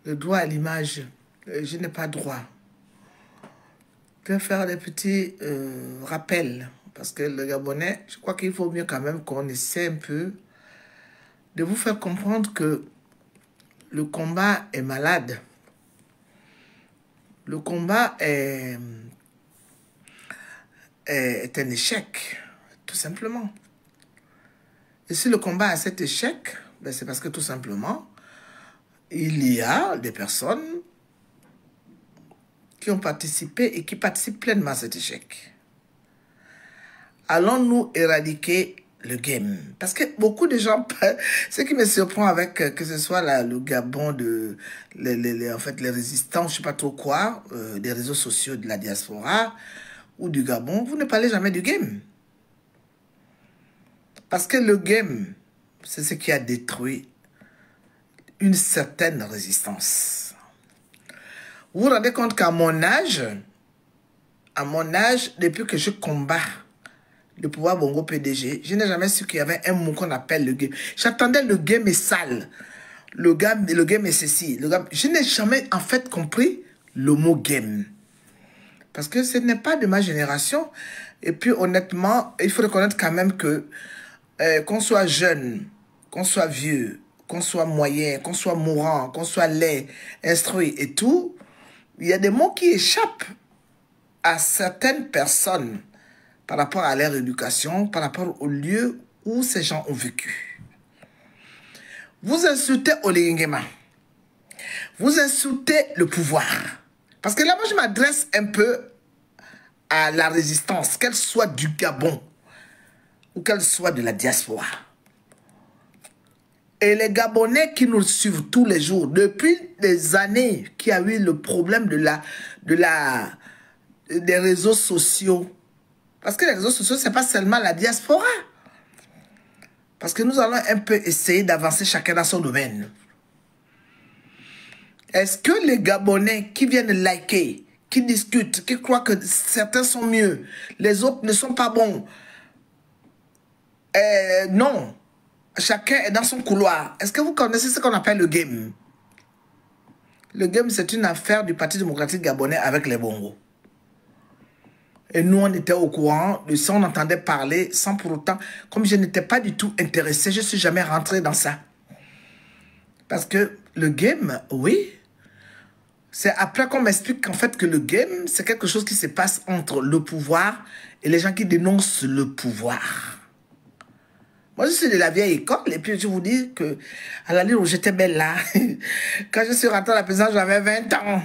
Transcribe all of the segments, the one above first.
Le droit à l'image, je n'ai pas droit. Je vais faire des petits rappels. Parce que le Gabonais, je crois qu'il faut mieux quand même qu'on essaie un peu de vous faire comprendre que le combat est malade. Le combat est un échec, tout simplement. Et si le combat a cet échec, ben c'est parce que tout simplement, il y a des personnes qui ont participé et qui participent pleinement à cet échec. Allons-nous éradiquer le game? Parce que beaucoup de gens, ce qui me surprend avec que ce soit le Gabon, en fait, les résistants, je ne sais pas trop quoi, des réseaux sociaux de la diaspora ou du Gabon, vous ne parlez jamais du game. Parce que le game, c'est ce qui a détruit une certaine résistance. Vous vous rendez compte qu'à mon âge, depuis que je combats le pouvoir Bongo PDG, je n'ai jamais su qu'il y avait un mot qu'on appelle le game. J'attendais le game est sale, le game est ceci. Je n'ai jamais en fait compris le mot game. Parce que ce n'est pas de ma génération. Et puis honnêtement, il faut reconnaître quand même que qu'on soit jeune, qu'on soit vieux, qu'on soit moyen, qu'on soit mourant, qu'on soit laid, instruit et tout, il y a des mots qui échappent à certaines personnes par rapport à leur éducation, par rapport au lieu où ces gens ont vécu. Vous insultez Oligingema. Vous insultez le pouvoir. Parce que là, moi, je m'adresse un peu à la résistance, qu'elle soit du Gabon ou qu'elle soit de la diaspora. Et les Gabonais qui nous suivent tous les jours, depuis des années qu'il y a eu le problème des réseaux sociaux. Parce que les réseaux sociaux, ce n'est pas seulement la diaspora. Parce que nous allons un peu essayer d'avancer chacun dans son domaine. Est-ce que les Gabonais qui viennent liker, qui discutent, qui croient que certains sont mieux, les autres ne sont pas bons? Non. Chacun est dans son couloir. Est-ce que vous connaissez ce qu'on appelle le game? Le game, c'est une affaire du Parti démocratique gabonais avec les Bongos. Et nous, on était au courant de ça, on entendait parler sans pour autant, comme je n'étais pas du tout intéressé, je ne suis jamais rentré dans ça. Parce que le game, oui, c'est après qu'on m'explique qu'en fait que le game, c'est quelque chose qui se passe entre le pouvoir et les gens qui dénoncent le pouvoir. Moi, je suis de la vieille école et puis je vous dis que à la ligne où j'étais belle là, quand je suis rentrée à la présidence, j'avais 20 ans.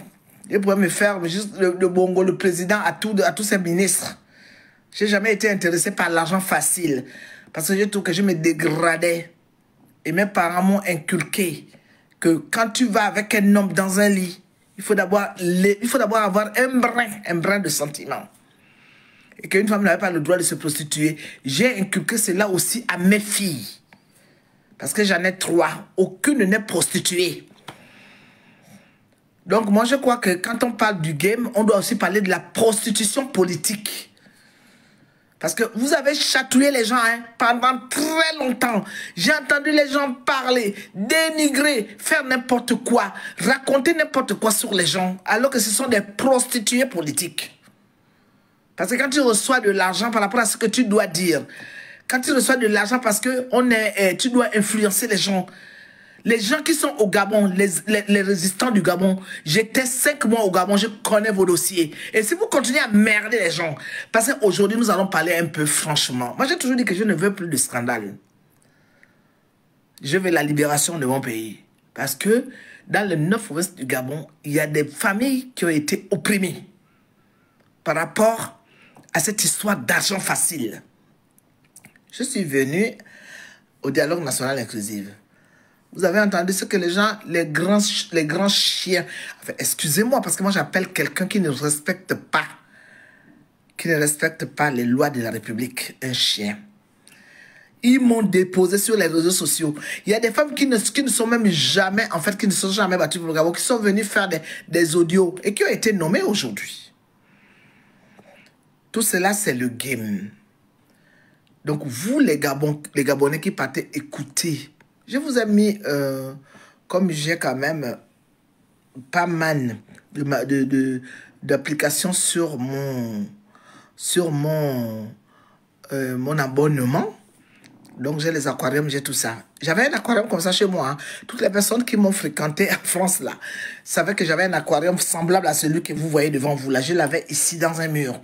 Il pourrait me faire juste le Bongo, le président, à tous ses ministres. Je n'ai jamais été intéressé par l'argent facile. Parce que je trouve que je me dégradais. Et mes parents m'ont inculqué que quand tu vas avec un homme dans un lit, il faut d'abord avoir un brin de sentiment. Et qu'une femme n'avait pas le droit de se prostituer. J'ai inculqué cela aussi à mes filles. Parce que j'en ai 3. Aucune n'est prostituée. Donc, moi, je crois que quand on parle du game, on doit aussi parler de la prostitution politique. Parce que vous avez chatouillé les gens pendant très longtemps. J'ai entendu les gens parler, dénigrer, faire n'importe quoi, raconter n'importe quoi sur les gens, alors que ce sont des prostituées politiques. Parce que quand tu reçois de l'argent par rapport à ce que tu dois dire, quand tu reçois de l'argent parce que tu dois influencer les gens qui sont au Gabon, les résistants du Gabon, j'étais 5 mois au Gabon, je connais vos dossiers. Et si vous continuez à merder les gens, parce qu'aujourd'hui, nous allons parler un peu franchement. Moi, j'ai toujours dit que je ne veux plus de scandale. Je veux la libération de mon pays. Parce que dans le nord-ouest du Gabon, il y a des familles qui ont été opprimées par rapport à cette histoire d'argent facile. Je suis venu au dialogue national inclusif. Vous avez entendu ce que les gens, les grands chiens... Enfin, excusez-moi, parce que moi, j'appelle quelqu'un qui ne respecte pas les lois de la République, un chien. Ils m'ont déposé sur les réseaux sociaux. Il y a des femmes qui ne sont même jamais, en fait, qui ne sont jamais battues pour le Gabon, qui sont venues faire des audios et qui ont été nommées aujourd'hui. Tout cela, c'est le game. Donc, vous, les Gabonais qui partez écouter... Je vous ai mis comme j'ai quand même pas mal d'applications sur mon abonnement. Donc, j'ai les aquariums, j'ai tout ça. J'avais un aquarium comme ça chez moi. Hein. Toutes les personnes qui m'ont fréquenté en France, là, savaient que j'avais un aquarium semblable à celui que vous voyez devant vous. Là, je l'avais ici dans un mur.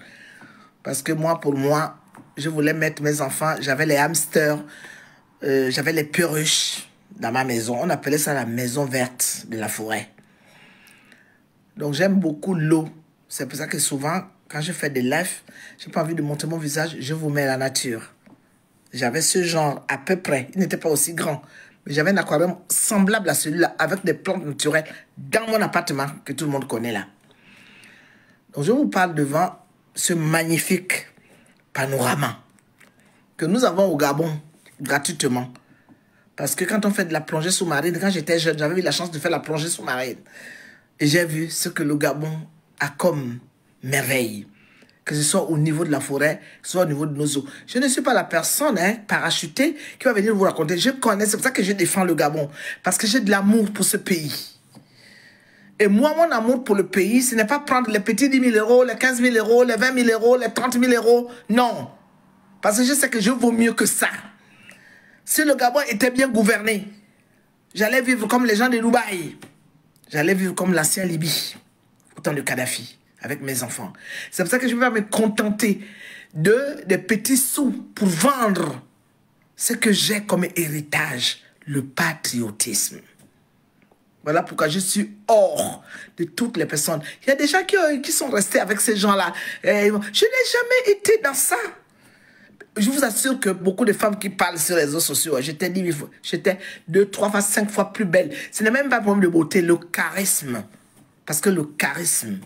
Parce que moi, pour moi, je voulais mettre mes enfants. J'avais les hamsters, j'avais les perruches dans ma maison. On appelait ça la maison verte de la forêt. Donc, j'aime beaucoup l'eau. C'est pour ça que souvent, quand je fais des lives, je n'ai pas envie de montrer mon visage, je vous mets la nature. J'avais ce genre à peu près. Il n'était pas aussi grand. Mais j'avais un aquarium semblable à celui-là avec des plantes naturelles dans mon appartement que tout le monde connaît là. Donc je vous parle devant ce magnifique panorama que nous avons au Gabon gratuitement. Parce que quand on fait de la plongée sous-marine, quand j'étais jeune, j'avais eu la chance de faire la plongée sous-marine. Et j'ai vu ce que le Gabon a comme merveille. Que ce soit au niveau de la forêt, que ce soit au niveau de nos eaux. Je ne suis pas la personne parachutée qui va venir vous raconter. Je connais, c'est pour ça que je défends le Gabon. Parce que j'ai de l'amour pour ce pays. Et moi, mon amour pour le pays, ce n'est pas prendre les petits 10 000 euros, les 15 000 euros, les 20 000 euros, les 30 000 euros. Non. Parce que je sais que je vaux mieux que ça. Si le Gabon était bien gouverné, j'allais vivre comme les gens de Dubaï. J'allais vivre comme l'ancien Libye, au temps de Kadhafi. Avec mes enfants. C'est pour ça que je ne vais pas me contenter des petits sous pour vendre ce que j'ai comme héritage, le patriotisme. Voilà pourquoi je suis hors de toutes les personnes. Il y a des gens qui sont restés avec ces gens-là. Je n'ai jamais été dans ça. Je vous assure que beaucoup de femmes qui parlent sur les réseaux sociaux, j'étais 10 000 fois, j'étais 2, 3 fois, 5 fois plus belle. Ce n'est même pas un problème de beauté, le charisme. Parce que le charisme,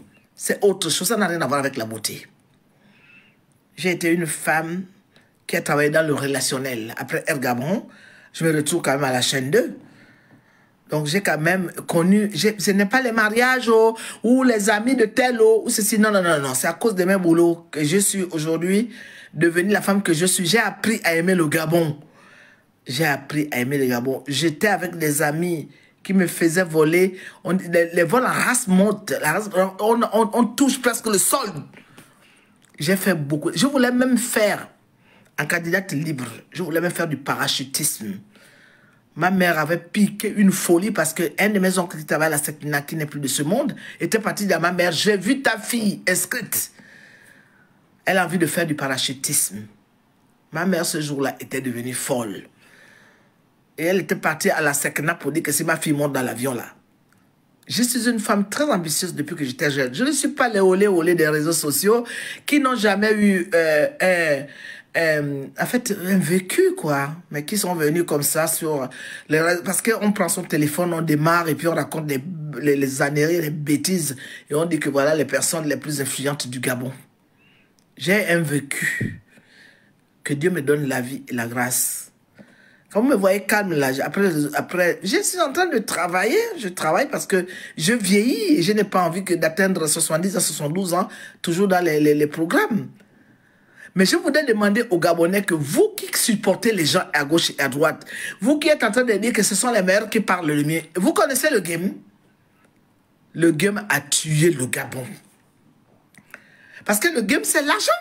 c'est autre chose, ça n'a rien à voir avec la beauté. J'ai été une femme qui a travaillé dans le relationnel. Après Air Gabon, je me retrouve quand même à la chaîne 2. Donc j'ai quand même connu, ce n'est pas les mariages ou les amis de tel ou ceci. Non, non, non, non. C'est à cause de mes boulots que je suis aujourd'hui devenue la femme que je suis. J'ai appris à aimer le Gabon. J'ai appris à aimer le Gabon. J'étais avec des amis qui me faisaient voler. Les vols en race montent. On touche presque le sol. J'ai fait beaucoup. Je voulais même faire, en candidate libre, je voulais même faire du parachutisme. Ma mère avait piqué une folie parce qu'un de mes oncles qui travaille à la Sekina, qui n'est plus de ce monde, était parti de ma mère. J'ai vu ta fille inscrite. Elle a envie de faire du parachutisme. Ma mère, ce jour-là, était devenue folle. Et elle était partie à la Sekina pour dire que si ma fille monte dans l'avion là. Je suis une femme très ambitieuse depuis que j'étais jeune. Je ne suis pas les olé des réseaux sociaux qui n'ont jamais eu en fait un vécu quoi, mais qui sont venus comme ça sur les réseaux, parce qu'on prend son téléphone, on démarre et puis on raconte les âneries, les bêtises et on dit que voilà les personnes les plus influentes du Gabon. J'ai un vécu. Que Dieu me donne la vie et la grâce. Quand vous me voyez calme là, après, je suis en train de travailler. Je travaille parce que je vieillis et je n'ai pas envie d'atteindre 70 à 72 ans, toujours dans les programmes. Mais je voudrais demander aux Gabonais que vous qui supportez les gens à gauche et à droite, vous qui êtes en train de dire que ce sont les meilleurs qui parlent le mieux, vous connaissez le game? Le game a tué le Gabon. Parce que le game, c'est l'argent.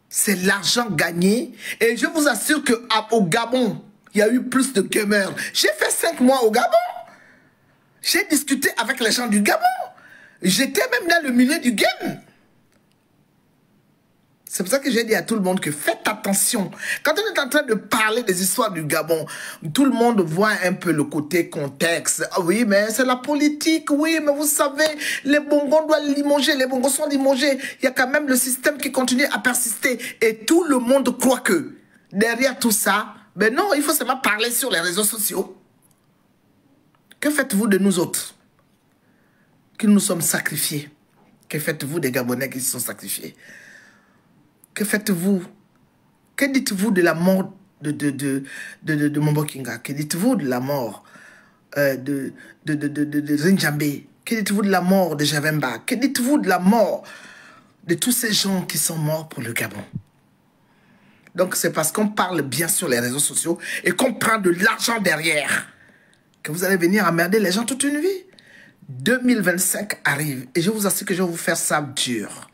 C'est l'argent gagné. Et je vous assure qu'au Gabon, il y a eu plus de gamers. J'ai fait 5 mois au Gabon. J'ai discuté avec les gens du Gabon. J'étais même dans le milieu du game. C'est pour ça que j'ai dit à tout le monde que faites attention. Quand on est en train de parler des histoires du Gabon, tout le monde voit un peu le côté contexte. Ah oui, mais c'est la politique. Oui, mais vous savez, les Bongos doivent limoger. Les Bongos sont limogés. Il y a quand même le système qui continue à persister. Et tout le monde croit que derrière tout ça, ben non, il faut seulement parler sur les réseaux sociaux. Que faites-vous de nous autres qui nous sommes sacrifiés? Que faites-vous des Gabonais qui se sont sacrifiés? Que faites-vous? Que dites-vous de la mort de Mombokinga? Que dites-vous de la mort de Rinjambé? Que dites-vous de la mort de Javemba? Que dites-vous de la mort de tous ces gens qui sont morts pour le Gabon? Donc c'est parce qu'on parle bien sur les réseaux sociaux et qu'on prend de l'argent derrière que vous allez venir emmerder les gens toute une vie. 2025 arrive et je vous assure que je vais vous faire ça dur.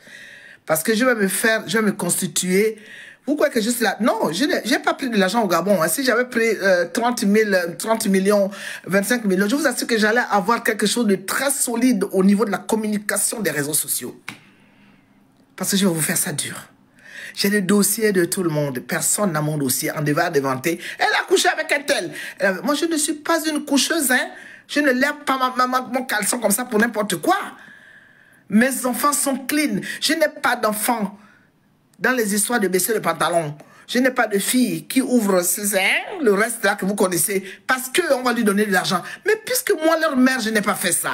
Parce que je vais me constituer. Vous croyez que je suis là? Non, je n'ai pas pris de l'argent au Gabon. Hein. Si j'avais pris 30 millions, 25 millions, je vous assure que j'allais avoir quelque chose de très solide au niveau de la communication des réseaux sociaux. Parce que je vais vous faire ça dur. J'ai le dossier de tout le monde. Personne n'a mon dossier. On devait inventer. Elle a couché avec un tel. Moi, je ne suis pas une coucheuse. Hein. Je ne lève pas mon caleçon comme ça pour n'importe quoi. Mes enfants sont clean. Je n'ai pas d'enfants dans les histoires de baisser le pantalon. Je n'ai pas de fille qui ouvre le reste là que vous connaissez parce qu'on va lui donner de l'argent. Mais puisque moi, leur mère, je n'ai pas fait ça.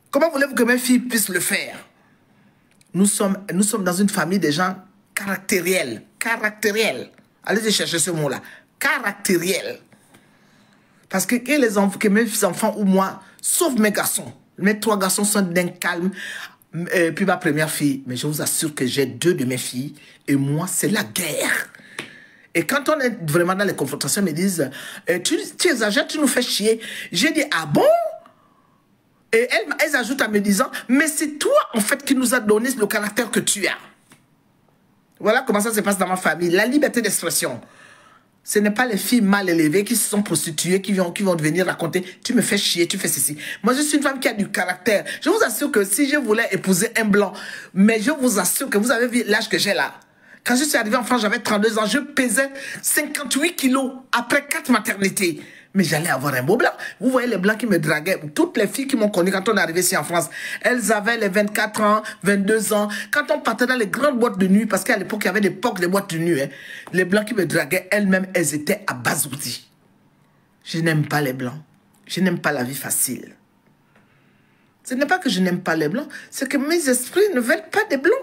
Comment voulez-vous que mes filles puissent le faire? Nous sommes dans une famille de gens caractériels. Caractériels. Allez-y chercher ce mot-là. Caractériels. Parce que mes enfants ou moi, sauf mes garçons, mes 3 garçons sont d'un calme. Puis ma première fille, mais je vous assure que j'ai 2 de mes filles. Et moi, c'est la guerre. Et quand on est vraiment dans les confrontations, ils me disent, tu exagères, tu nous fais chier. J'ai dit, ah bon? Et elles ajoutent en me disant, mais c'est toi, en fait, qui nous a donné le caractère que tu as. Voilà comment ça se passe dans ma famille. La liberté d'expression. Ce n'est pas les filles mal élevées qui se sont prostituées, qui vont venir raconter, tu me fais chier, tu fais ceci. Moi, je suis une femme qui a du caractère. Je vous assure que si je voulais épouser un blanc, mais je vous assure que vous avez vu l'âge que j'ai là. Quand je suis arrivée en France, j'avais 32 ans, je pesais 58 kilos après 4 maternités. Mais j'allais avoir un beau blanc. Vous voyez les blancs qui me draguaient. Toutes les filles qui m'ont connu quand on est arrivé ici en France, elles avaient les 24 ans, 22 ans. Quand on partait dans les grandes boîtes de nuit, parce qu'à l'époque, il y avait des boîtes de nuit, hein, les blancs qui me draguaient, elles-mêmes, elles étaient abasourdies. Je n'aime pas les blancs. Je n'aime pas la vie facile. Ce n'est pas que je n'aime pas les blancs, c'est que mes esprits ne veulent pas des blancs.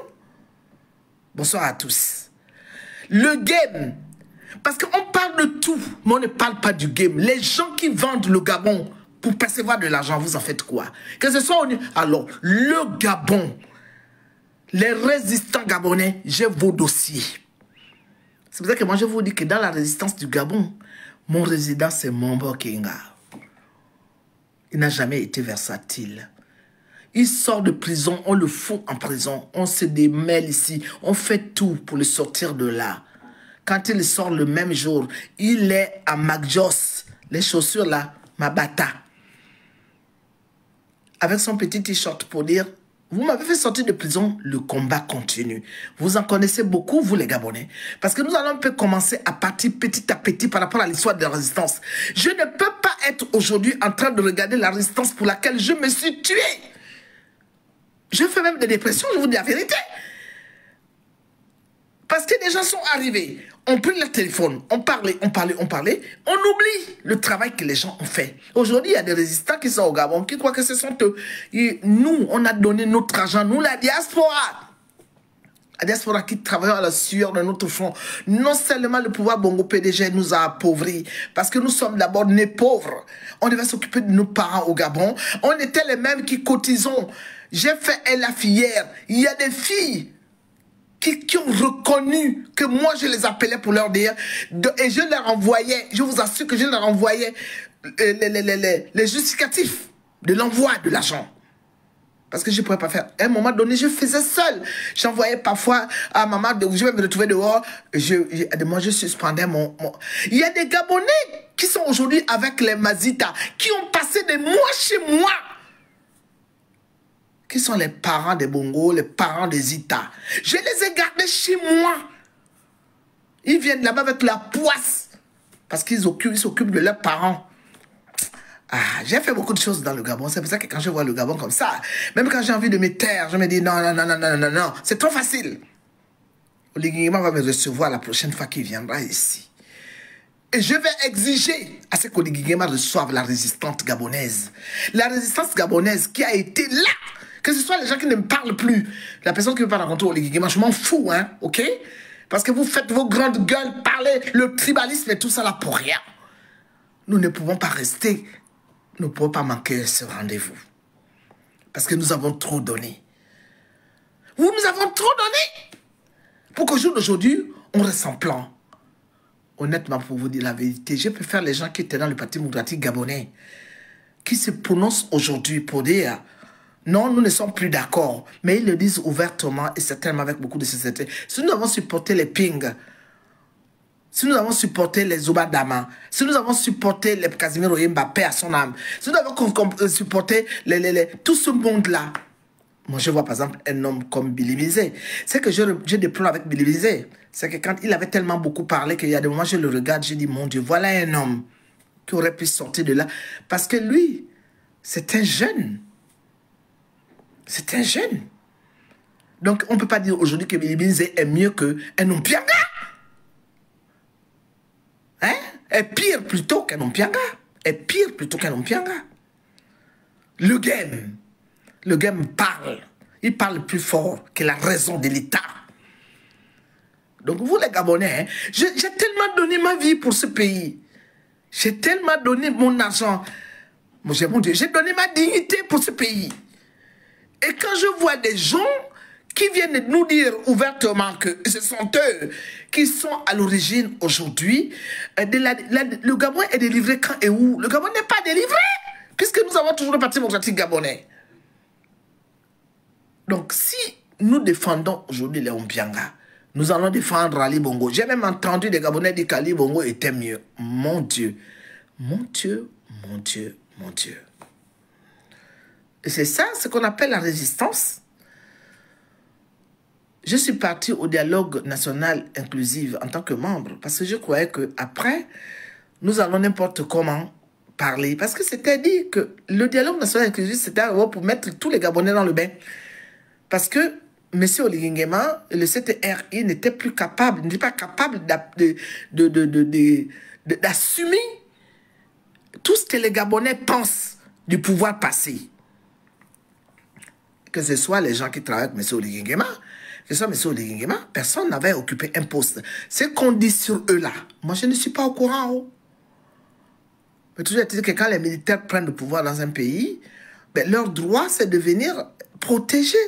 Bonsoir à tous. Le game. Parce qu'on parle de tout, mais on ne parle pas du game. Les gens qui vendent le Gabon pour percevoir de l'argent, vous en faites quoi? Que ce soit... Alors, le Gabon, les résistants gabonais, j'ai vos dossiers. C'est pour ça que moi, je vous dis que dans la résistance du Gabon, mon résident, c'est Mombo Kinga. Il n'a jamais été versatile. Il sort de prison, on le fout en prison, on se démêle ici, on fait tout pour le sortir de là. Quand il sort le même jour, il est à Macjos, les chaussures là, Mabata. Avec son petit t-shirt pour dire, vous m'avez fait sortir de prison, le combat continue. Vous en connaissez beaucoup, vous les Gabonais. Parce que nous allons un peu commencer à partir petit à petit par rapport à l'histoire de la résistance. Je ne peux pas être aujourd'hui en train de regarder la résistance pour laquelle je me suis tué. Je fais même des dépressions, je vous dis la vérité. Parce que des gens sont arrivés, on prit le téléphone, on parlait, on oublie le travail que les gens ont fait. Aujourd'hui, il y a des résistants qui sont au Gabon, qui croient que ce sont eux. Et nous, on a donné notre argent, nous, la diaspora. La diaspora qui travaille à la sueur de notre front. Non seulement le pouvoir Bongo PDG nous a appauvris, parce que nous sommes d'abord nés pauvres. On devait s'occuper de nos parents au Gabon. On était les mêmes qui cotisons. J'ai fait la filière. Il y a des filles qui ont reconnu que moi je les appelais pour leur dire, et je leur envoyais, je vous assure que je leur envoyais les justificatifs de l'envoi de l'argent. Parce que je ne pouvais pas faire. À un moment donné, je faisais seul. J'envoyais parfois à maman, je vais me retrouver dehors, moi je suspendais mon... Il y a des Gabonais qui sont aujourd'hui avec les Mazita, qui ont passé des mois chez moi. Qui sont les parents des Bongo, les parents des Zita. Je les ai gardés chez moi. Ils viennent là-bas avec la poisse. Parce qu'ils s'occupent de leurs parents. Ah, j'ai fait beaucoup de choses dans le Gabon. C'est pour ça que quand je vois le Gabon comme ça, même quand j'ai envie de me taire, je me dis non, non, non, non, non, non, non. C'est trop facile. Oligingema va me recevoir la prochaine fois qu'il viendra ici. Et je vais exiger à ce qu'Oligingema reçoive la résistance gabonaise. La résistance gabonaise qui a été là. Que ce soit les gens qui ne me parlent plus. La personne qui ne veut pas rencontrer Oligingema, je m'en fous, hein, ok? Parce que vous faites vos grandes gueules, parlez, le tribalisme et tout ça là pour rien. Nous ne pouvons pas rester, nous ne pouvons pas manquer ce rendez-vous. Parce que nous avons trop donné. Nous avons trop donné. Pour qu'au jour d'aujourd'hui, on reste en plan. honnêtement, pour vous dire la vérité, je préfère les gens qui étaient dans le Parti démocratique gabonais, qui se prononcent aujourd'hui pour dire non, nous ne sommes plus d'accord, mais ils le disent ouvertement et certainement avec beaucoup de sincérité. Si nous avons supporté les Ping, si nous avons supporté les Obadama, si nous avons supporté les Casimiro Mbappé à son âme, si nous avons supporté tout ce monde-là, moi je vois par exemple un homme comme Billy Bizet. C'est que je déplore avec Billy Bizet, c'est que quand il avait tellement beaucoup parlé qu'il y a des moments je le regarde, je dis mon Dieu, voilà un homme qui aurait pu sortir de là. Parce que lui, c'est un jeune. C'est un jeune. Donc, on ne peut pas dire aujourd'hui que Billy Bizet est mieux qu'un Ompianga. Hein? Est pire plutôt qu'un Ompianga. Est pire plutôt qu'un Ompianga. Le game parle. Il parle plus fort que la raison de l'État. Donc, vous les Gabonais, hein, j'ai tellement donné ma vie pour ce pays. J'ai tellement donné mon argent. Mon Dieu, j'ai donné ma dignité pour ce pays. Et quand je vois des gens qui viennent nous dire ouvertement que ce sont eux qui sont à l'origine aujourd'hui, le Gabon est délivré quand et où? Le Gabon n'est pas délivré, puisque nous avons toujours le Parti démocratique gabonais. Donc si nous défendons aujourd'hui les Ompianga, nous allons défendre Ali Bongo. J'ai même entendu des Gabonais dire qu'Ali Bongo était mieux. Mon Dieu, mon Dieu, mon Dieu, mon Dieu. Et c'est ça, ce qu'on appelle la résistance. Je suis parti au dialogue national inclusif en tant que membre parce que je croyais qu'après, nous allons n'importe comment parler. Parce que c'était dit que le dialogue national inclusif, c'était pour mettre tous les Gabonais dans le bain. Parce que M. Oligui-Nguema, le CTRI n'était plus capable, n'était pas capable d'assumer tout ce que les Gabonais pensent du pouvoir passé. Que ce soit les gens qui travaillent avec M. Oligui-Nguema, que ce soit M. Oligui-Nguema, personne n'avait occupé un poste. Ce qu'on dit sur eux là, moi je ne suis pas au courant. Oh. Mais toujours dit que quand les militaires prennent le pouvoir dans un pays, ben, leur droit c'est de venir protéger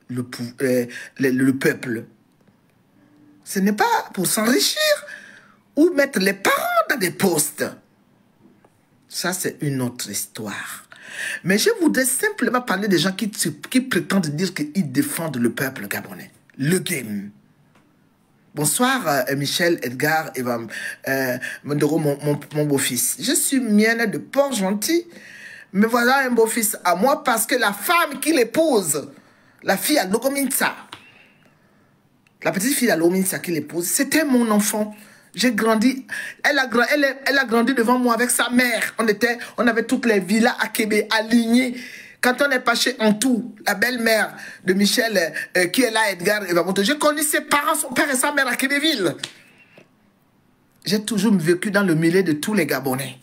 le peuple. Ce n'est pas pour s'enrichir ou mettre les parents dans des postes. Ça c'est une autre histoire. Mais je voudrais simplement parler des gens qui prétendent dire qu'ils défendent le peuple gabonais. Le game. Bonsoir Michel, Edgar et mon beau-fils. Je suis mienne de Port-Gentil, mais voilà un beau-fils à moi parce que la femme qui l'épouse, la fille à Logominsa, la petite fille à Logominsa qui l'épouse, c'était mon enfant. J'ai grandi, elle a grandi devant moi avec sa mère. On avait toutes les villas à Québec alignées. Quand on est passé en tout, la belle-mère de Michel, qui est là, Edgar, j'ai connu ses parents, son père et sa mère à Québéville. J'ai toujours vécu dans le milieu de tous les Gabonais.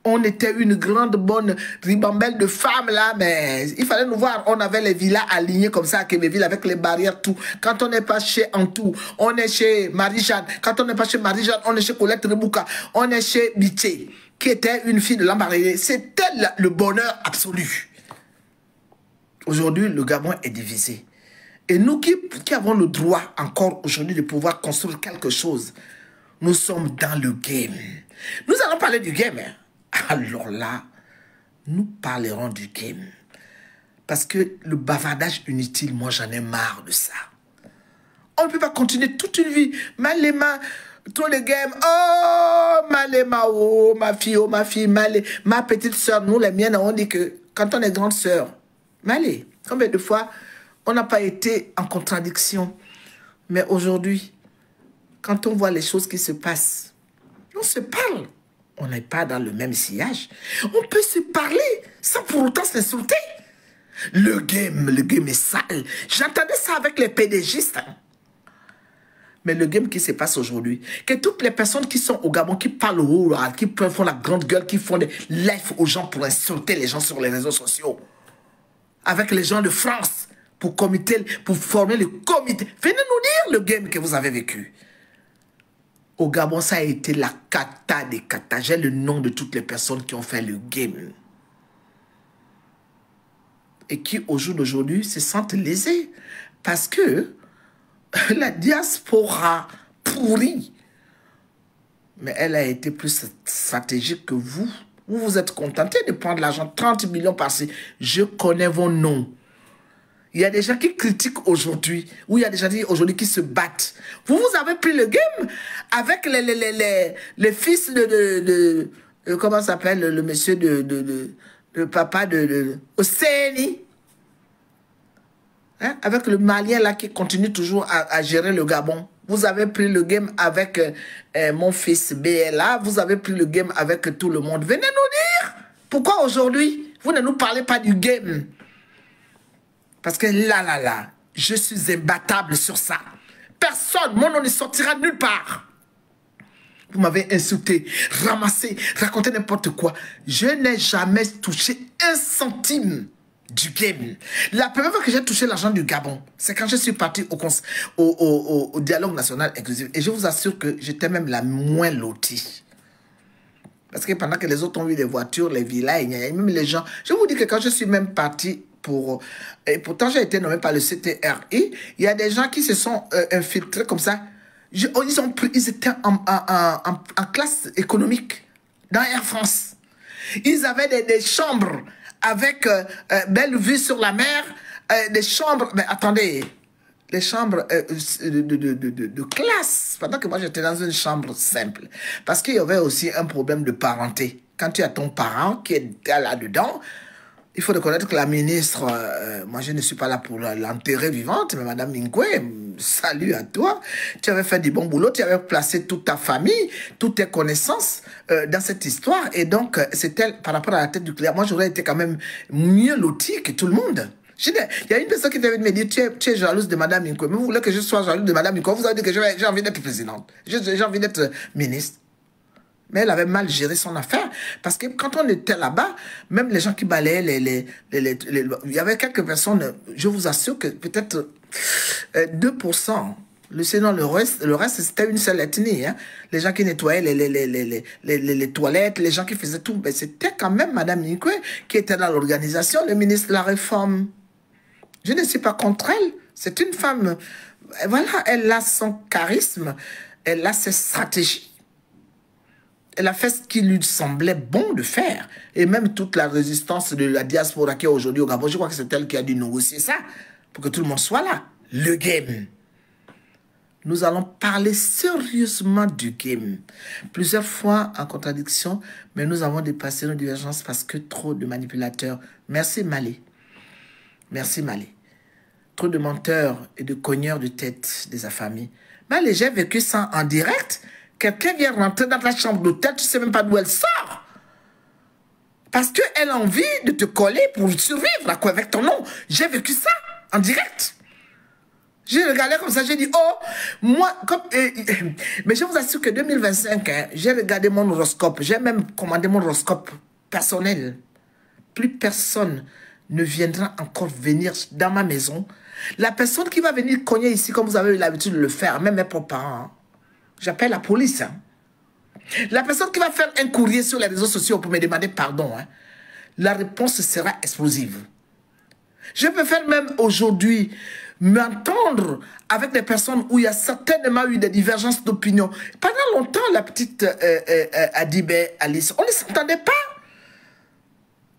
On était une grande bonne ribambelle de femmes là, mais il fallait nous voir. On avait les villas alignées comme ça à Québéville avec les barrières, tout. Quand on n'est pas chez Antou, on est chez Marie-Jeanne. Quand on n'est pas chez Marie-Jeanne, on est chez Colette Rebouka. On est chez Biché, qui était une fille de l'Ambaré. C'était le bonheur absolu. Aujourd'hui, le Gabon est divisé. Et nous qui avons le droit encore aujourd'hui de pouvoir construire quelque chose, nous sommes dans le game. Nous allons parler du game, hein. Alors là, nous parlerons du game. Parce que le bavardage inutile, moi j'en ai marre de ça. On ne peut pas continuer toute une vie. Malema, trop le game. Oh, Malema, oh, ma fille, Malé. Ma petite soeur, nous les miennes, on dit que quand on est grande soeur, Malé, combien de fois on n'a pas été en contradiction. Mais aujourd'hui, quand on voit les choses qui se passent, on se parle. On n'est pas dans le même sillage. On peut se parler sans pour autant s'insulter. Le game est sale. J'entendais ça avec les PDGistes. Hein. Mais le game qui se passe aujourd'hui, que toutes les personnes qui sont au Gabon, qui parlent haut, qui font la grande gueule, qui font des lives aux gens pour insulter les gens sur les réseaux sociaux, avec les gens de France, pour former le comité. Venez nous dire le game que vous avez vécu. Au Gabon, ça a été la cata des catas. J'ai le nom de toutes les personnes qui ont fait le game. Et qui, au jour d'aujourd'hui, se sentent lésés. Parce que la diaspora pourrie Mais elle a été plus stratégique que vous. Vous vous êtes contenté de prendre l'argent, 30 millions par-ci. Je connais vos noms. Il y a des gens qui critiquent aujourd'hui, ou il y a des gens aujourd'hui qui se battent. Vous avez pris le game avec les fils de comment s'appelle le monsieur le papa de Osséni. Hein? Avec le Malien là qui continue toujours à gérer le Gabon. Vous avez pris le game avec mon fils BLA. Vous avez pris le game avec tout le monde. Venez nous dire pourquoi aujourd'hui vous ne nous parlez pas du game. Parce que là, je suis imbattable sur ça. Personne, mon nom ne sortira nulle part. Vous m'avez insulté, ramassé, raconté n'importe quoi. Je n'ai jamais touché un centime du game. La première fois que j'ai touché l'argent du Gabon, c'est quand je suis parti au dialogue national inclusif. Et je vous assure que j'étais même la moins lotie. Parce que pendant que les autres ont eu les voitures, les villas, même les gens... Je vous dis que quand je suis même parti et pourtant, j'ai été nommé par le CTRI. Il y a des gens qui se sont infiltrés comme ça. Ils étaient en classe économique dans Air France. Ils avaient des chambres avec belle vue sur la mer. Des chambres... Mais attendez, les chambres de classe. Pendant que moi, j'étais dans une chambre simple. Parce qu'il y avait aussi un problème de parenté. Quand tu as ton parent qui est là-dedans... Il faut reconnaître que la ministre, moi je ne suis pas là pour l'enterrer vivante, mais Madame Minkwe, salut à toi. Tu avais fait du bon boulot, tu avais placé toute ta famille, toutes tes connaissances dans cette histoire. Et donc, c'était par rapport à la tête du clair. Moi, j'aurais été quand même mieux loti que tout le monde. Il y a une personne qui devait me dire, tu es jalouse de Madame Minkwe. Mais vous voulez que je sois jalouse de Madame Minkwe? Vous avez dit que j'ai envie d'être présidente. J'ai envie d'être ministre. Mais elle avait mal géré son affaire. Parce que quand on était là-bas, même les gens qui balayaient il y avait quelques personnes, je vous assure que peut-être 2%. Sinon, le reste c'était une seule ethnie. Hein. Les gens qui nettoyaient les toilettes, les gens qui faisaient tout. Ben, c'était quand même Mme Minkwe qui était dans l'organisation, le ministre de la Réforme. Je ne suis pas contre elle. C'est une femme. Voilà, elle a son charisme. Elle a ses stratégies. Elle a fait ce qui lui semblait bon de faire. Et même toute la résistance de la diaspora qui est aujourd'hui au Gabon, je crois que c'est elle qui a dû négocier ça pour que tout le monde soit là. Le game. Nous allons parler sérieusement du game. Plusieurs fois en contradiction, mais nous avons dépassé nos divergences parce que trop de manipulateurs. Merci Malé. Merci Malé. Trop de menteurs et de cogneurs de tête des affamés. Malé, j'ai vécu ça en direct. Quelqu'un vient rentrer dans ta chambre d'hôtel, tu ne sais même pas d'où elle sort. Parce qu'elle a envie de te coller pour survivre avec ton nom. J'ai vécu ça en direct. J'ai regardé comme ça, j'ai dit, oh, moi, mais je vous assure que 2025, hein, j'ai regardé mon horoscope. J'ai même commandé mon horoscope personnel. Plus personne ne viendra encore venir dans ma maison. La personne qui va venir cogner ici, comme vous avez eu l'habitude de le faire, même mes propres parents, hein, j'appelle la police. Hein. La personne qui va faire un courrier sur les réseaux sociaux pour me demander pardon, hein, la réponse sera explosive. Je peux faire même aujourd'hui m'entendre avec des personnes où il y a certainement eu des divergences d'opinion. Pendant longtemps, la petite Adibé Alice, on ne s'entendait pas.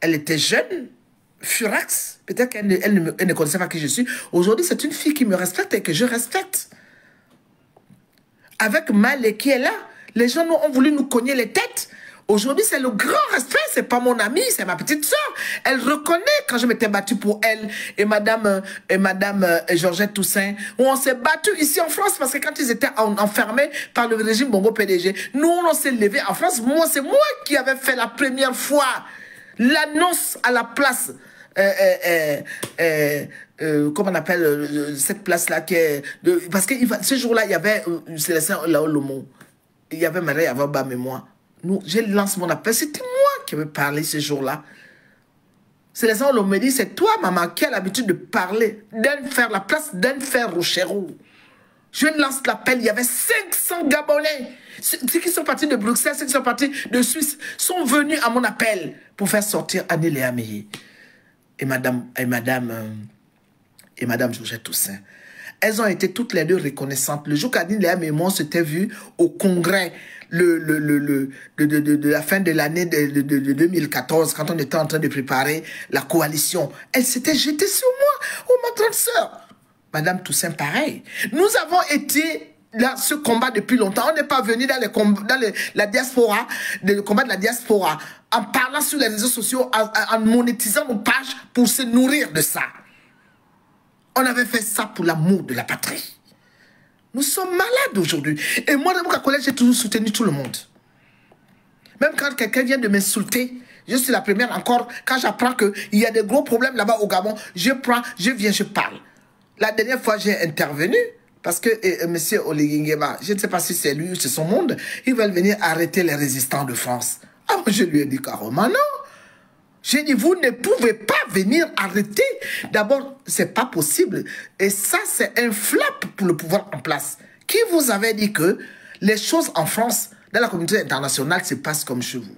Elle était jeune, furax, peut-être qu'elle ne connaissait pas qui je suis. Aujourd'hui, c'est une fille qui me respecte et que je respecte. Avec Malé qui est là, les gens ont voulu nous cogner les têtes. Aujourd'hui, c'est le grand respect. C'est pas mon amie, c'est ma petite soeur. Elle reconnaît quand je m'étais battue pour elle et Madame Georgette Toussaint, où on s'est battu ici en France parce que quand ils étaient enfermés par le régime Bongo PDG, nous, on s'est levé en France. Moi, c'est moi qui avais fait la première fois l'annonce à la place. Comment on appelle cette place-là qui est... parce que ce jour-là, il y avait Célestin Laolomo. Il y avait Marie Avaba, mais moi. Je lance mon appel. C'était moi qui avais parlé ce jour-là. Célestin Laolomo me dit, c'est toi, maman, qui a l'habitude de parler, faire la place d'Enfer Rochero. Je lance l'appel. Il y avait 500 Gabonais. Ceux qui sont partis de Bruxelles, ceux qui sont partis de Suisse, sont venus à mon appel pour faire sortir Annie Léa Meillé et Madame Georgette Toussaint. Elles ont été toutes les deux reconnaissantes. Le jour qu'Annie Léa Meillé et moi, on s'était vus au congrès, de la fin de l'année de 2014, quand on était en train de préparer la coalition. Elle s'était jetée sur moi. Oh, ma grande sœur. Madame Toussaint, pareil. Nous avons été là, ce combat depuis longtemps. On n'est pas venu dans la diaspora, le combat de la diaspora, en parlant sur les réseaux sociaux, en monétisant nos pages pour se nourrir de ça. On avait fait ça pour l'amour de la patrie. Nous sommes malades aujourd'hui. Et moi, dans mon collège, j'ai toujours soutenu tout le monde. Même quand quelqu'un vient de m'insulter, je suis la première encore, quand j'apprends qu'il y a des gros problèmes là-bas au Gabon, je prends, je viens, je parle. La dernière fois, j'ai intervenu, parce que M. Oligingema, je ne sais pas si c'est lui ou c'est son monde, ils veulent venir arrêter les résistants de France. Alors je lui ai dit carrément non. J'ai dit, vous ne pouvez pas venir arrêter. D'abord, ce n'est pas possible. Et ça, c'est un flap pour le pouvoir en place. Qui vous avait dit que les choses en France, dans la communauté internationale, se passent comme chez vous?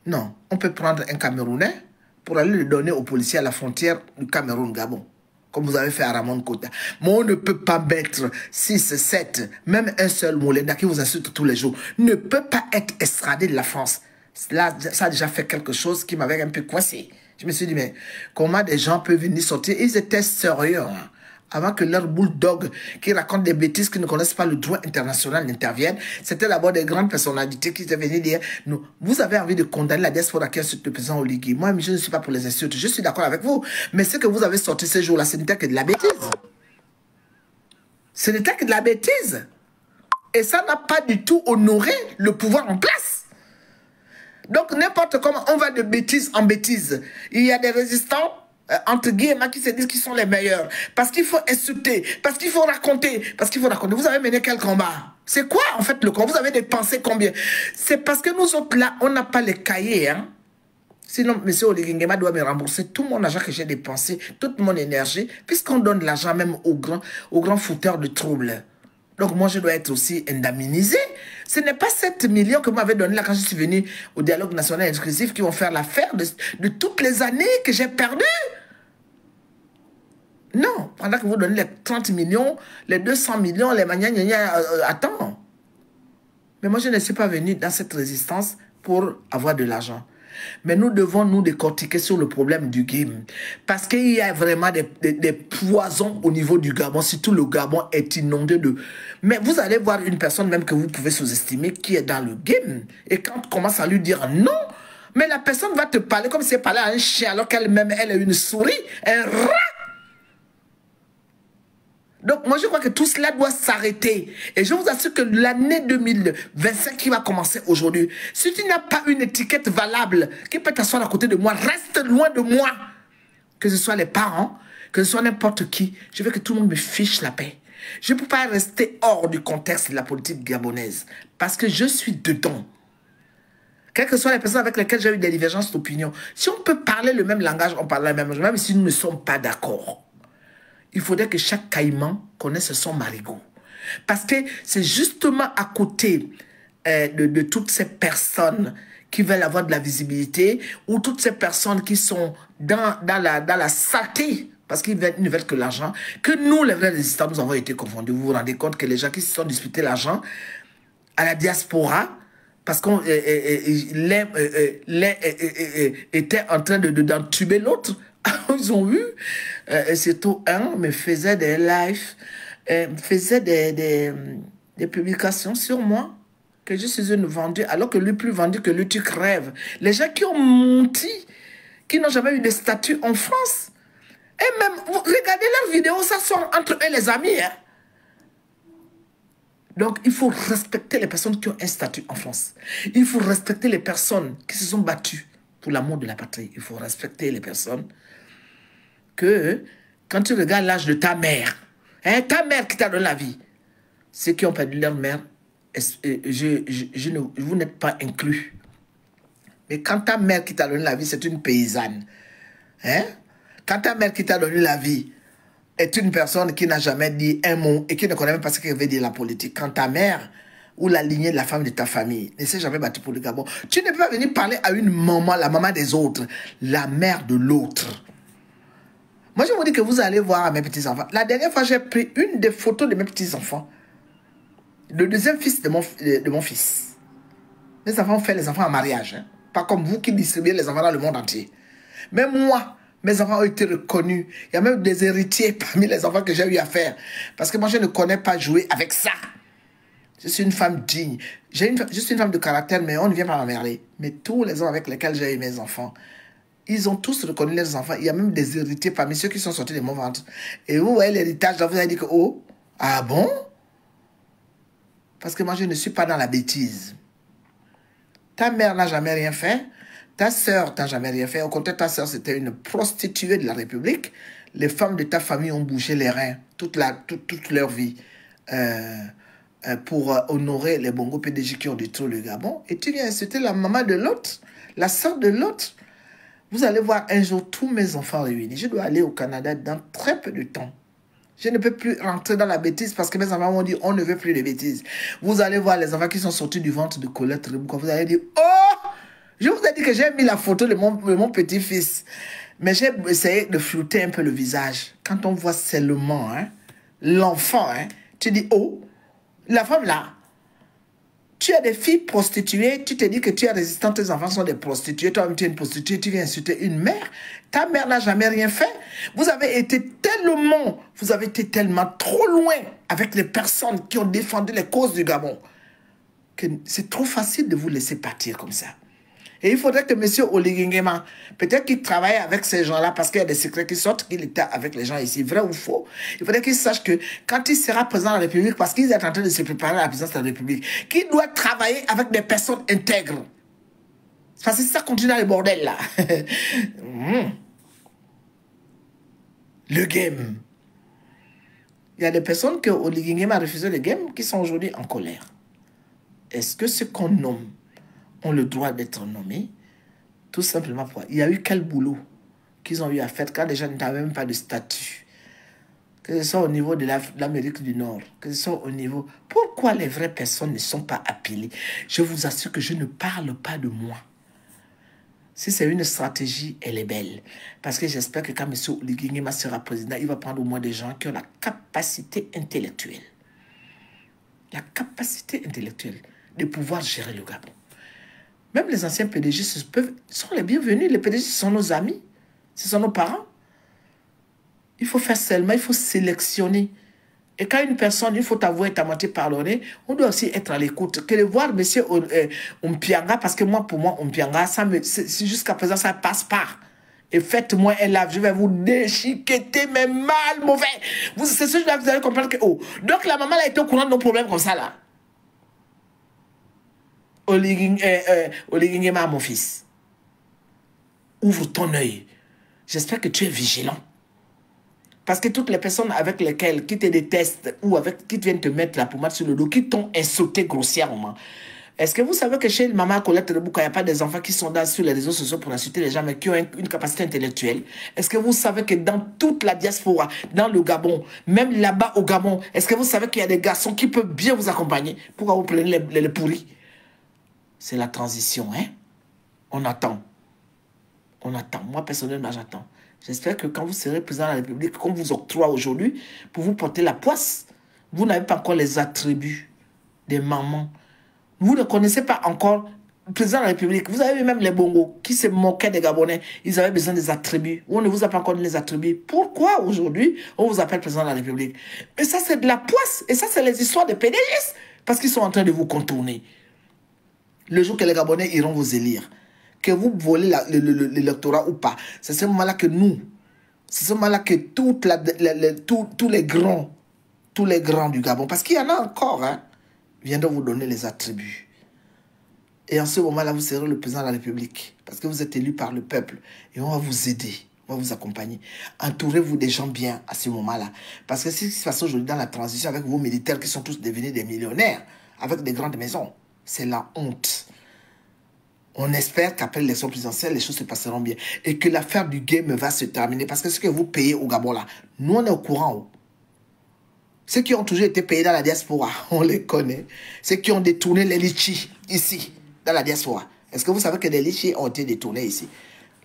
Non. On peut prendre un Camerounais pour aller le donner aux policiers à la frontière du Cameroun-Gabon, comme vous avez fait à Ramon Kota. Mais on ne peut pas mettre 6, 7, même un seul Molenda qui vous insulte tous les jours, ne peut pas être extradé de la France. Là, ça a déjà fait quelque chose qui m'avait un peu coincé. Je me suis dit, mais comment des gens peuvent venir sortir? Ils étaient sérieux, hein, avant que leur bulldog qui raconte des bêtises, qui ne connaissent pas le droit international, n'intervienne. C'était d'abord des grandes personnalités qui étaient venues dire, nous, vous avez envie de condamner la diaspora qui insulte le président Oligui. Moi, je ne suis pas pour les insultes. Je suis d'accord avec vous. Mais ce que vous avez sorti ces jours-là, ce n'était que de la bêtise. Ce n'était que de la bêtise. Et ça n'a pas du tout honoré le pouvoir en place. Donc, n'importe comment, on va de bêtise en bêtise. Il y a des résistants, entre guillemets, qui se disent qu'ils sont les meilleurs. Parce qu'il faut insulter, parce qu'il faut raconter, parce qu'il faut raconter. Vous avez mené quel combat? C'est quoi, en fait, le combat? Vous avez dépensé combien? C'est parce que nous autres, là, on n'a pas les cahiers, hein. Sinon, M. Oligingema doit me rembourser tout mon argent que j'ai dépensé, toute mon énergie, puisqu'on donne de l'argent même aux grands fouteurs de troubles. Donc, moi, je dois être aussi indemnisé. Ce n'est pas 7 millions que vous m'avez donné là quand je suis venu au dialogue national inclusif qui vont faire l'affaire de toutes les années que j'ai perdues. Non, pendant que vous donnez les 30 millions, les 200 millions, les manières, attends. Mais moi, je ne suis pas venu dans cette résistance pour avoir de l'argent. Mais nous devons nous décortiquer sur le problème du game. Parce qu'il y a vraiment des poisons au niveau du Gabon. Surtout le Gabon est inondé de... Mais vous allez voir une personne même que vous pouvez sous-estimer qui est dans le game. Et quand on commence à lui dire non, mais la personne va te parler comme si elle parlait à un chien alors qu'elle-même, elle est une souris, un rat. Donc, moi, je crois que tout cela doit s'arrêter. Et je vous assure que l'année 2025 qui va commencer aujourd'hui, si tu n'as pas une étiquette valable qui peut t'asseoir à côté de moi, reste loin de moi. Que ce soit les parents, que ce soit n'importe qui, je veux que tout le monde me fiche la paix. Je ne peux pas rester hors du contexte de la politique gabonaise parce que je suis dedans. Quelles que soient les personnes avec lesquelles j'ai eu des divergences d'opinion, si on peut parler le même langage, on parle le même langage, même si nous ne sommes pas d'accord. Il faudrait que chaque caïman connaisse son marigot. Parce que c'est justement à côté de toutes ces personnes qui veulent avoir de la visibilité ou toutes ces personnes qui sont dans la saleté, parce qu'ils ne veulent que l'argent, que nous, les vrais résistants, nous avons été confondus. Vous vous rendez compte que les gens qui se sont disputés l'argent à la diaspora, parce qu'on était en train d'entuber l'autre, ils ont vu, surtout un me faisait des lives, faisait des publications sur moi, que je suis une vendue, alors que lui plus vendu que lui, tu crèves. Les gens qui ont menti, qui n'ont jamais eu de statut en France, et même, regardez leurs vidéos, ça sort entre eux les amis. Hein. Donc, il faut respecter les personnes qui ont un statut en France. Il faut respecter les personnes qui se sont battues pour l'amour de la patrie. Il faut respecter les personnes que, quand tu regardes l'âge de ta mère, hein, ta mère qui t'a donné la vie, ceux qui ont perdu leur mère, vous n'êtes pas inclus. Mais quand ta mère qui t'a donné la vie, c'est une paysanne, hein? Quand ta mère qui t'a donné la vie est une personne qui n'a jamais dit un mot et qui ne connaît même pas ce qu'elle veut dire la politique, quand ta mère ou la lignée de la femme de ta famille ne s'est jamais battue pour le Gabon, tu ne peux pas venir parler à une maman, la maman des autres, la mère de l'autre. Moi, je vous dis que vous allez voir à mes petits-enfants. La dernière fois, j'ai pris une des photos de mes petits-enfants. Le deuxième fils de mon fils. Les enfants ont fait les enfants en mariage. Hein? Pas comme vous qui distribuez les enfants dans le monde entier. Même moi, mes enfants ont été reconnus. Il y a même des héritiers parmi les enfants que j'ai eu à faire. Parce que moi, je ne connais pas jouer avec ça. Je suis une femme digne. Je suis une femme de caractère, mais on ne vient pas m'emmerder. Mais tous les hommes avec lesquels j'ai eu mes enfants, ils ont tous reconnu leurs enfants. Il y a même des héritiers parmi ceux qui sont sortis de mon ventre. Et vous voyez l'héritage, vous avez dit que, oh, ah bon? Parce que moi, je ne suis pas dans la bêtise. Ta mère n'a jamais rien fait. Ta sœur n'a jamais rien fait. Au contraire, ta sœur, c'était une prostituée de la République. Les femmes de ta famille ont bougé les reins toute leur vie pour honorer les Bongo PDG qui ont détruit le Gabon. Et tu viens insulter la maman de l'autre, la sœur de l'autre. Vous allez voir un jour tous mes enfants réunis. Je dois aller au Canada dans très peu de temps. Je ne peux plus rentrer dans la bêtise parce que mes enfants m'ont dit on ne veut plus de bêtises. Vous allez voir les enfants qui sont sortis du ventre de Colette Rebouka. Vous allez dire oh, je vous ai dit que j'ai mis la photo de mon petit-fils. Mais j'ai essayé de flouter un peu le visage. Quand on voit seulement hein, l'enfant, hein, tu dis oh, la femme là. Tu as des filles prostituées, tu te dis que tu es résistant, tes enfants sont des prostituées, toi-même tu es une prostituée, tu viens insulter une mère. Ta mère n'a jamais rien fait. Vous avez été tellement trop loin avec les personnes qui ont défendu les causes du Gabon que c'est trop facile de vous laisser partir comme ça. Et il faudrait que M. Oligui Nguema, peut-être qu'il travaille avec ces gens-là parce qu'il y a des secrets qui sortent, qu'il était avec les gens ici, vrai ou faux. Il faudrait qu'il sache que quand il sera président de la République, parce qu'il est en train de se préparer à la présidence de la République, qu'il doit travailler avec des personnes intègres. Parce que ça continue dans le bordel là. Le game. Il y a des personnes que Oligui Nguema a refusé le game qui sont aujourd'hui en colère. Est-ce que ce qu'on nomme ont le droit d'être nommés? Tout simplement pour... Il y a eu quel boulot qu'ils ont eu à faire quand les gens n'avaient même pas de statut? Que ce soit au niveau de l'Amérique du Nord, que ce soit au niveau... Pourquoi les vraies personnes ne sont pas appelées? Je vous assure que je ne parle pas de moi. Si c'est une stratégie, elle est belle. Parce que j'espère que quand M. Oligui Nguema sera président, il va prendre au moins des gens qui ont la capacité intellectuelle. La capacité intellectuelle de pouvoir gérer le Gabon. Même les anciens PDG sont les bienvenus. Les PDG sont nos amis. Ce sont nos parents. Il faut faire seulement, il faut sélectionner. Et quand une personne, il faut avouer ta moitié pardonner, on doit aussi être à l'écoute. Que de voir M. Ompianga, parce que moi, pour moi, Ompianga, jusqu'à présent, ça passe pas. Et faites-moi un live, je vais vous déchiqueter, mais mal, mauvais. C'est ce que vous allez comprendre que, oh. Donc la maman, elle a été au courant de nos problèmes comme ça, là. Oligui Nguema, mon fils, ouvre ton œil. J'espère que tu es vigilant. Parce que toutes les personnes avec lesquelles qui te détestent ou qui viennent te mettre la pommade sur le dos, qui t'ont insulté grossièrement. Est-ce que vous savez que chez Maman Colette Rebouka, il n'y a pas des enfants qui sont sur les réseaux sociaux pour insulter les gens, mais qui ont une capacité intellectuelle? Est-ce que vous savez que dans toute la diaspora, dans le Gabon, même là-bas au Gabon, est-ce que vous savez qu'il y a des garçons qui peuvent bien vous accompagner? Pourquoi vous prenez les pourris? C'est la transition, hein? On attend. On attend. Moi, personnellement, j'attends. J'espère que quand vous serez président de la République, qu'on vous octroie aujourd'hui, pour vous porter la poisse, vous n'avez pas encore les attributs des mamans. Vous ne connaissez pas encore le président de la République. Vous avez vu même les Bongo qui se moquaient des Gabonais. Ils avaient besoin des attributs. On ne vous a pas encore donné les attributs. Pourquoi aujourd'hui, on vous appelle président de la République? Mais ça, c'est de la poisse. Et ça, c'est les histoires des PDG. Parce qu'ils sont en train de vous contourner. Le jour que les Gabonais iront vous élire, que vous volez l'électorat ou pas, c'est ce moment-là que nous, c'est ce moment-là que tous les grands du Gabon, parce qu'il y en a encore, hein, viendront vous donner les attributs. Et en ce moment-là, vous serez le président de la République, parce que vous êtes élu par le peuple, et on va vous aider, on va vous accompagner. Entourez-vous des gens bien à ce moment-là, parce que ce qui se passe aujourd'hui dans la transition avec vos militaires qui sont tous devenus des millionnaires, avec des grandes maisons, c'est la honte. On espère qu'après l'élection présidentielle, les choses se passeront bien. Et que l'affaire du game va se terminer. Parce que ce que vous payez au Gabon là, nous on est au courant. Ceux qui ont toujours été payés dans la diaspora, on les connaît. Ceux qui ont détourné les litchis ici, dans la diaspora. Est-ce que vous savez que les litchis ont été détournés ici?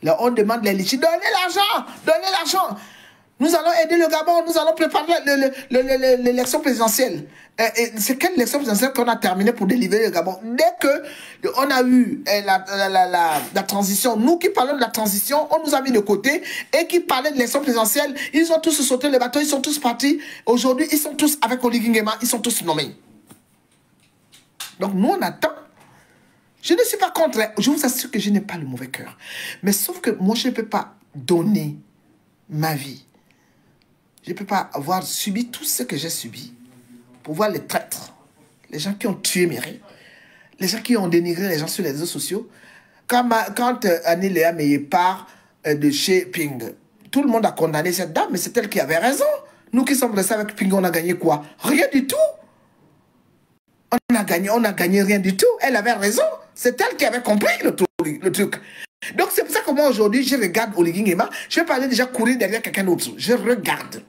Là, on demande les litchis, donnez l'argent, donnez l'argent. Nous allons aider le Gabon, nous allons préparer l'élection présidentielle. C'est quelle élection présidentielle qu'on a terminé pour délivrer le Gabon? Dès qu'on a eu la transition, nous qui parlons de la transition, on nous a mis de côté et qui parlaient de l'élection présidentielle, ils ont tous sauté le bateau, ils sont tous partis. Aujourd'hui, ils sont tous avec Oligui Nguema, ils sont tous nommés. Donc nous, on attend. Je ne suis pas contre, je vous assure que je n'ai pas le mauvais cœur. Mais sauf que moi, je ne peux pas donner ma vie. Je ne peux pas avoir subi tout ce que j'ai subi pour voir les traîtres, les gens qui ont tué Mairie, les gens qui ont dénigré les gens sur les réseaux sociaux. Quand Annie Léa Meye part de chez Ping, tout le monde a condamné cette dame, mais c'est elle qui avait raison. Nous qui sommes restés avec Ping, on a gagné quoi? Rien du tout. On a gagné rien du tout. Elle avait raison. C'est elle qui avait compris le truc. Donc c'est pour ça que moi aujourd'hui, je regarde Oligui Nguema. Je vais pas aller déjà courir derrière quelqu'un d'autre. Je regarde.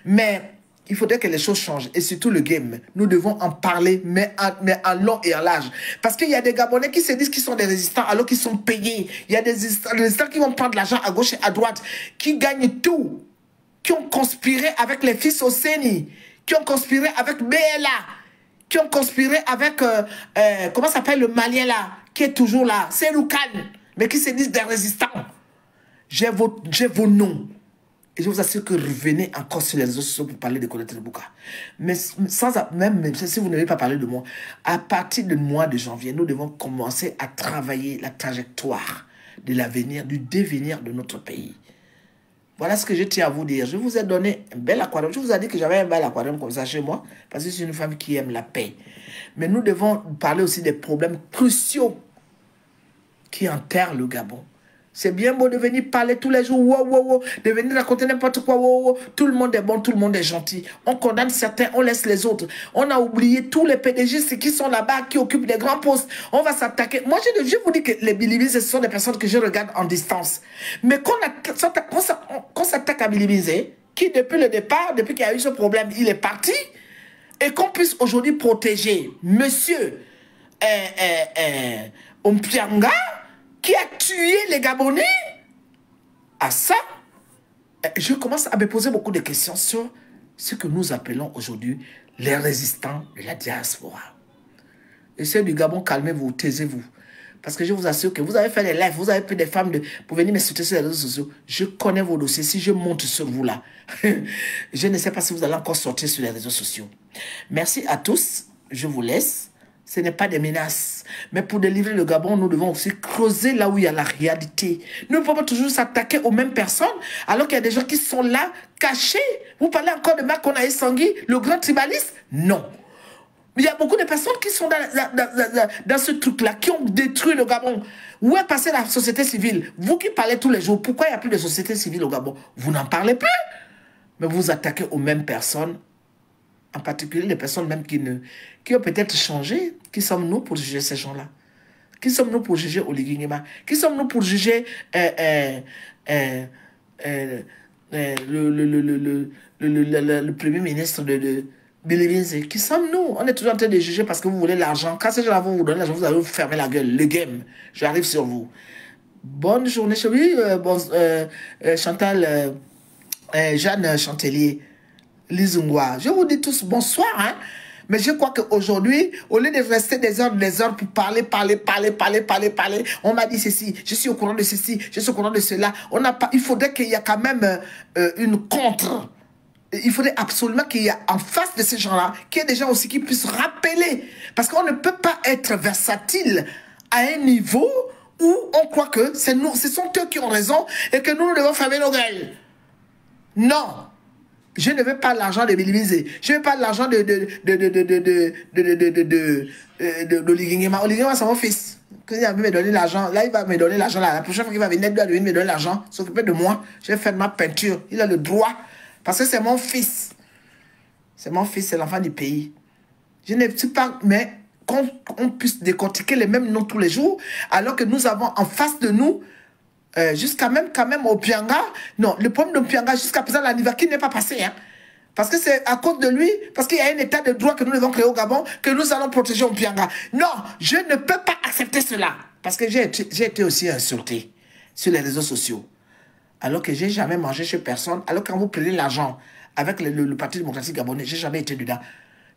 Mais il faudrait que les choses changent. Et surtout le game. Nous devons en parler, mais en long et en large. Parce qu'il y a des Gabonais qui se disent qu'ils sont des résistants alors qu'ils sont payés. Il y a des résistants qui vont prendre l'argent à gauche et à droite, qui gagnent tout, qui ont conspiré avec les fils Oseni, qui ont conspiré avec BLA, qui ont conspiré avec, comment s'appelle le Malien là, qui est toujours là, c'est Loukan, mais qui se disent des résistants. J'ai vos noms. Et je vous assure que revenez encore sur les réseaux sociaux pour parler de Colette Bouka. Mais même si vous n'avez pas parlé de moi, à partir du mois de janvier, nous devons commencer à travailler la trajectoire de l'avenir, du devenir de notre pays. Voilà ce que je tiens à vous dire. Je vous ai donné un bel aquarium. Je vous ai dit que j'avais un bel aquarium comme ça chez moi, parce que je suis une femme qui aime la paix. Mais nous devons parler aussi des problèmes cruciaux qui enterrent le Gabon. C'est bien beau de venir parler tous les jours, de venir raconter n'importe quoi, tout le monde est bon, tout le monde est gentil. On condamne certains, on laisse les autres. On a oublié tous les PDG qui sont là-bas, qui occupent des grands postes. On va s'attaquer. Moi, je vous dis que les Bilibis, ce sont des personnes que je regarde en distance. Mais qu'on s'attaque à Bilibis, qui depuis le départ, depuis qu'il y a eu ce problème, il est parti, et qu'on puisse aujourd'hui protéger monsieur Ompianga, qui a tué les Gabonais. À ça, je commence à me poser beaucoup de questions sur ce que nous appelons aujourd'hui les résistants de la diaspora. Et ceux du Gabon, calmez-vous, taisez-vous. Parce que je vous assure que vous avez fait des lives, vous avez pris des femmes pour venir me soutenir sur les réseaux sociaux. Je connais vos dossiers. Si je monte sur vous là, je ne sais pas si vous allez encore sortir sur les réseaux sociaux. Merci à tous. Je vous laisse. Ce n'est pas des menaces. Mais pour délivrer le Gabon, nous devons aussi creuser là où il y a la réalité. Nous ne pouvons pas toujours s'attaquer aux mêmes personnes, alors qu'il y a des gens qui sont là, cachés. Vous parlez encore de Makona Essangui, le grand tribaliste? Non. Il y a beaucoup de personnes qui sont dans ce truc-là, qui ont détruit le Gabon. Où est passée la société civile? Vous qui parlez tous les jours, pourquoi il n'y a plus de société civile au Gabon? Vous n'en parlez plus. Mais vous vous attaquez aux mêmes personnes, en particulier les personnes même qui ont peut-être changé. Qui sommes-nous pour juger ces gens-là? Qui sommes-nous pour juger Oligui Nguema? Qui sommes-nous pour juger le premier ministre de Bilibinze? Qui sommes-nous? On est toujours en train de juger parce que vous voulez l'argent. Quand ces gens-là vont vous donner l'argent, vous allez vous fermer la gueule. Le game. J'arrive sur vous. Bonne journée. Oui, Chantal, Jeanne Chantelier, Lizungwa. Je vous dis tous bonsoir, hein? Mais je crois qu'aujourd'hui, au lieu de rester des heures pour parler, on m'a dit ceci, je suis au courant de ceci, je suis au courant de cela. Il faudrait qu'il y ait quand même une contre. Il faudrait absolument qu'il y ait en face de ces gens-là, qu'il y ait des gens aussi qui puissent rappeler. Parce qu'on ne peut pas être versatile à un niveau où on croit que ce sont eux qui ont raison et que nous devons fermer nos gueules. Non. Je ne veux pas l'argent de Bilibinze. Je ne veux pas l'argent d'Oligui Nguema. Oligui Nguema, c'est mon fils. Quand il va me donner l'argent, là, il va me donner l'argent. La prochaine fois qu'il va venir, il doit venir me donner l'argent, s'occuper de moi. Je vais faire ma peinture. Il a le droit. Parce que c'est mon fils. C'est mon fils, c'est l'enfant du pays. Je ne sais pas, mais qu'on puisse décortiquer les mêmes noms tous les jours, alors que nous avons en face de nous jusqu'à même quand même au Pianga. Non, le problème de Pianga, jusqu'à présent, la Nivaki n'est pas passé. Hein, parce que c'est à cause de lui, parce qu'il y a un état de droit que nous devons créer au Gabon, que nous allons protéger au Pianga. Non, je ne peux pas accepter cela. Parce que j'ai été aussi insulté sur les réseaux sociaux. alors que j'ai jamais mangé chez personne, alors que quand vous prenez l'argent avec le Parti démocratique gabonais, j'ai jamais été dedans.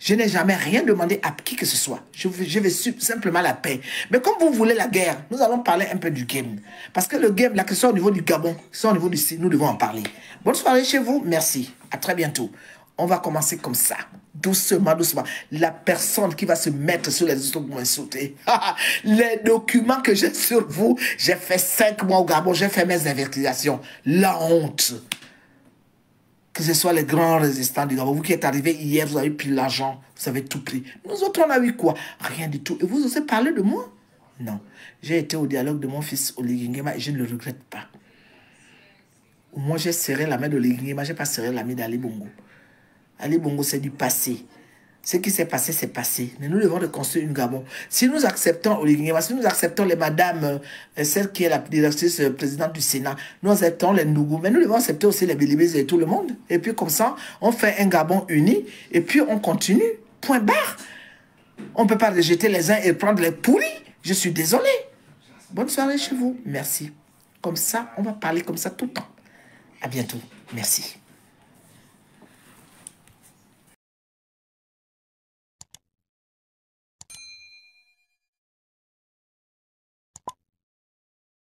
Je n'ai jamais rien demandé à qui que ce soit. Je veux simplement la paix. Mais comme vous voulez la guerre, nous allons parler un peu du game. Parce que le game, la question au niveau du Gabon, c'est au niveau du nous devons en parler. Bonne soirée chez vous. Merci. À très bientôt. On va commencer comme ça. Doucement, doucement. La personne qui va se mettre sur les réseaux pour m'insulter. Les documents que j'ai sur vous, j'ai fait 5 mois au Gabon, j'ai fait mes investigations. La honte. Que ce soit les grands résistants du Gabon. Vous qui êtes arrivés hier, vous avez pris l'argent, vous avez tout pris. Nous autres, on a eu quoi? Rien du tout. Et vous osez parler de moi? Non. J'ai été au dialogue de mon fils Oligui Nguema et je ne le regrette pas. Moi, j'ai serré la main d'Oligui Nguema, je n'ai pas serré la main d'Ali Bongo. Ali Bongo, c'est du passé. Ce qui s'est passé, c'est passé. Mais nous devons reconstruire une Gabon. Si nous acceptons Oligui Nguema, si nous acceptons les madames, celle qui est la directrice présidente du Sénat, nous acceptons les Nougou, mais nous devons accepter aussi les Bilibis et tout le monde. Et puis comme ça, on fait un Gabon uni et puis on continue. Point barre. On ne peut pas rejeter les uns et prendre les pourris. Je suis désolé. Bonne soirée chez vous. Merci. Comme ça, on va parler comme ça tout le temps. À bientôt. Merci.